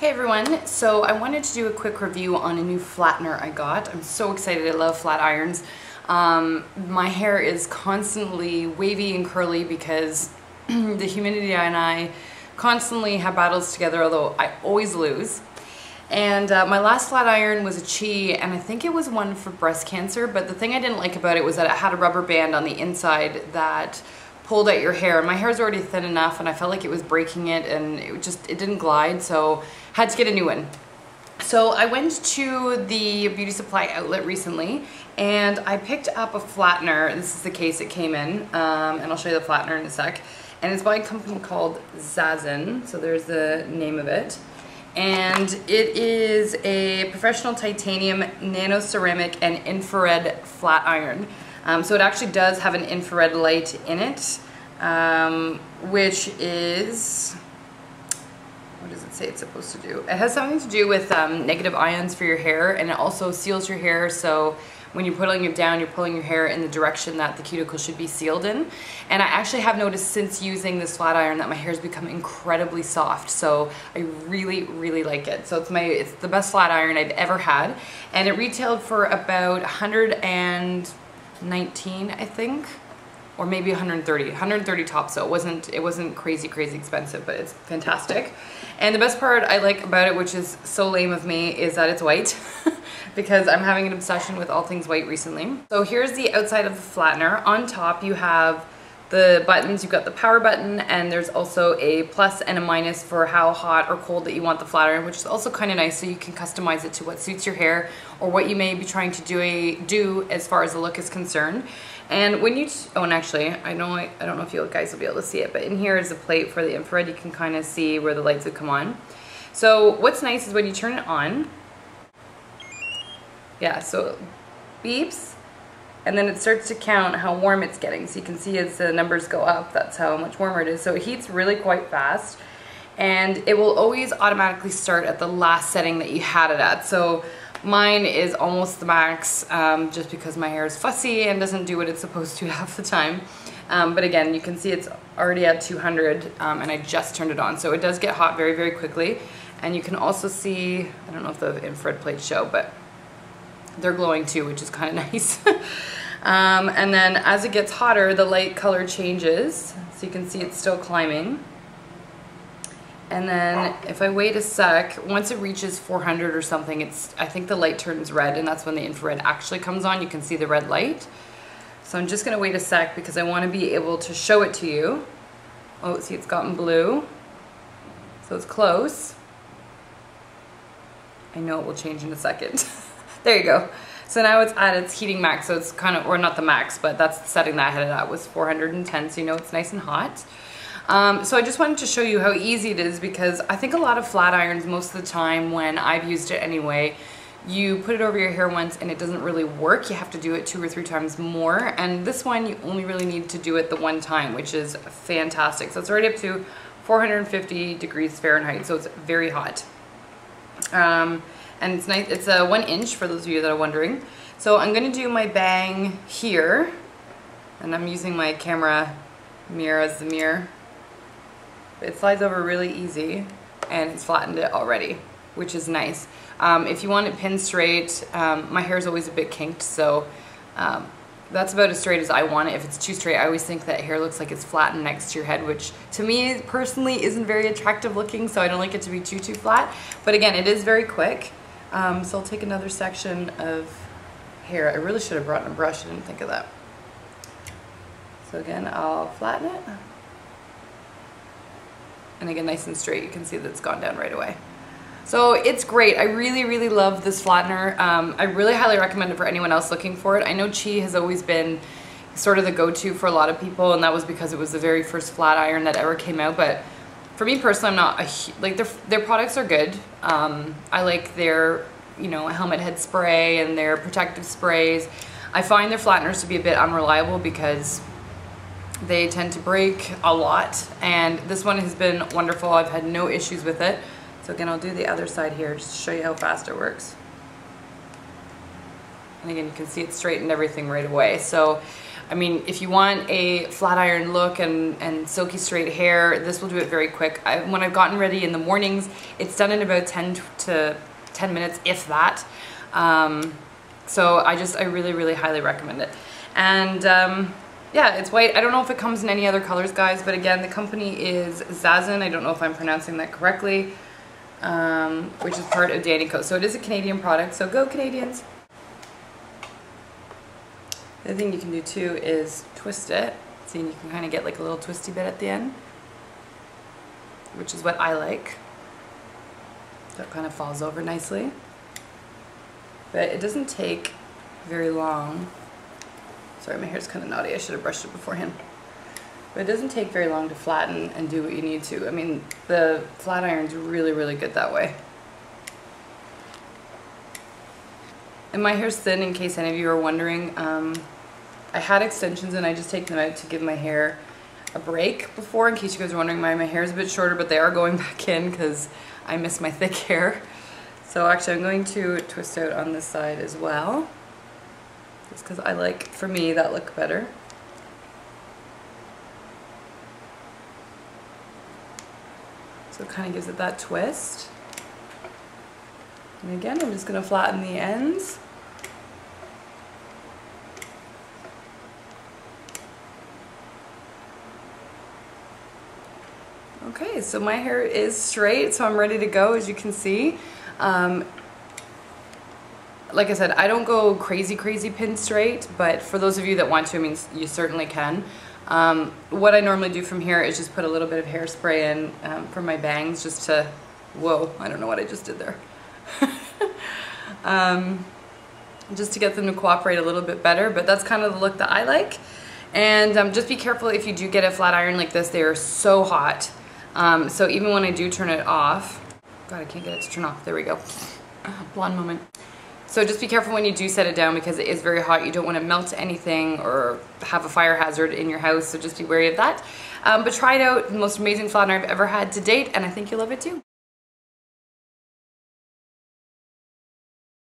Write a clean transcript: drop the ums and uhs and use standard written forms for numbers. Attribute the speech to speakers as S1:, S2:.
S1: Hey everyone, so I wanted to do a quick review on a new flattener I got. I'm so excited, I love flat irons. My hair is constantly wavy and curly because the humidity and I constantly have battles together, although I always lose. And my last flat iron was a Chi, and I think it was one for breast cancer, but the thing I didn't like about it was that it had a rubber band on the inside that pulled at your hair, and my hair's already thin enough and I felt like it was breaking it, and it didn't glide, so had to get a new one. So I went to the beauty supply outlet recently and I picked up a flattener. This is the case it came in, and I'll show you the flattener in a sec. And it's by a company called Zazen, so there's the name of it. And it is a professional titanium nano ceramic and infrared flat iron. So it actually does have an infrared light in it, which is, what does it say it's supposed to do? It has something to do with negative ions for your hair, and it also seals your hair, so when you're pulling it down, you're pulling your hair in the direction that the cuticle should be sealed in. And I actually have noticed since using this flat iron that my hair's become incredibly soft, so I really like it. So it's the best flat iron I've ever had, and it retailed for about $119, I think, or maybe 130 tops. So it wasn't crazy expensive, but it's fantastic. And the best part I like about it, which is so lame of me, is that it's white because I'm having an obsession with all things white recently. So here's the outside of the flattener. On top you have the buttons. You've got the power button, and there's also a plus and a minus for how hot or cold that you want the flat iron, which is also kind of nice, so you can customize it to what suits your hair or what you may be trying to do as far as the look is concerned. And when you, and actually, I don't know if you guys will be able to see it, but in here is a plate for the infrared. You can kind of see where the lights would come on. So what's nice is when you turn it on, yeah, so it beeps, and then it starts to count how warm it's getting. So you can see as the numbers go up, that's how much warmer it is. So it heats really quite fast, and it will always automatically start at the last setting that you had it at. So mine is almost the max, just because my hair is fussy and doesn't do what it's supposed to half the time. But again, you can see it's already at 200, and I just turned it on. So it does get hot very quickly. And you can also see, I don't know if the infrared plates show, but they're glowing too, which is kind of nice. And then as it gets hotter, the light color changes. So you can see it's still climbing. And then if I wait a sec, once it reaches 400 or something, I think the light turns red, and that's when the infrared actually comes on. You can see the red light. So I'm just gonna wait a sec because I wanna be able to show it to you. Oh, see, it's gotten blue. So it's close. I know it will change in a second. There you go. So now it's at its heating max, so it's kind of, or not the max, but that's the setting that I had it at, was 410, so you know it's nice and hot. So I just wanted to show you how easy it is, because I think a lot of flat irons, most of the time when I've used it anyway, you put it over your hair once and it doesn't really work. You have to do it 2 or 3 times more, and this one you only really need to do it the one time, which is fantastic. So it's already up to 450 degrees Fahrenheit, so it's very hot. And it's nice. It's a 1 inch for those of you that are wondering. So I'm gonna do my bang here, and I'm using my camera mirror as the mirror. It slides over really easy, and it's flattened it already, which is nice. If you want it pin straight, my hair is always a bit kinked, so that's about as straight as I want it. If it's too straight, I always think that hair looks like it's flattened next to your head, which to me personally isn't very attractive looking, so I don't like it to be too flat. But again, it is very quick. So I'll take another section of hair. I really should have brought in a brush, I didn't think of that. So again, I'll flatten it. And again, nice and straight. You can see that it's gone down right away. So it's great. I really love this flattener. I really highly recommend it for anyone else looking for it. I know Chi has always been sort of the go-to for a lot of people, and that was because it was the very first flat iron that ever came out. But for me personally, I'm not like their products are good. I like their, you know, helmet head spray and their protective sprays. I find their flatteners to be a bit unreliable because they tend to break a lot, and this one has been wonderful. I've had no issues with it. So again, I'll do the other side here just to show you how fast it works. And again, you can see it straightened everything right away. So I mean, if you want a flat iron look and silky straight hair, this will do it very quick. When I've gotten ready in the mornings, it's done in about 10 minutes, if that. So I really highly recommend it. And yeah, it's white. I don't know if it comes in any other colors, guys, but again, the company is Zazen. I don't know if I'm pronouncing that correctly, which is part of Danny Co. So it is a Canadian product, so go Canadians. The other thing you can do too is twist it. See, and you can kind of get like a little twisty bit at the end, which is what I like. That kind of falls over nicely. But it doesn't take very long. Sorry, my hair's kind of knotty. I should have brushed it beforehand. But it doesn't take very long to flatten and do what you need to. I mean, the flat iron's really good that way. And my hair's thin, in case any of you are wondering. I had extensions and I just take them out to give my hair a break before, in case you guys are wondering why my hair is a bit shorter, but they are going back in because I miss my thick hair. So actually I'm going to twist out on this side as well, just because I like, for me, that look better. So it kind of gives it that twist. And again, I'm just going to flatten the ends. Okay, so my hair is straight, so I'm ready to go, as you can see. Like I said, I don't go crazy pin straight, but for those of you that want to, I mean, you certainly can. What I normally do from here is just put a little bit of hairspray in for my bangs, just to, whoa, I don't know what I just did there. Just to get them to cooperate a little bit better, but that's kind of the look that I like. And just be careful if you do get a flat iron like this, they are so hot. So even when I do turn it off, God, I can't get it to turn off, there we go. Blonde moment. So just be careful when you do set it down, because it is very hot. You don't want to melt anything or have a fire hazard in your house, so just be wary of that. But try it out, the most amazing flat iron I've ever had to date, and I think you'll love it too.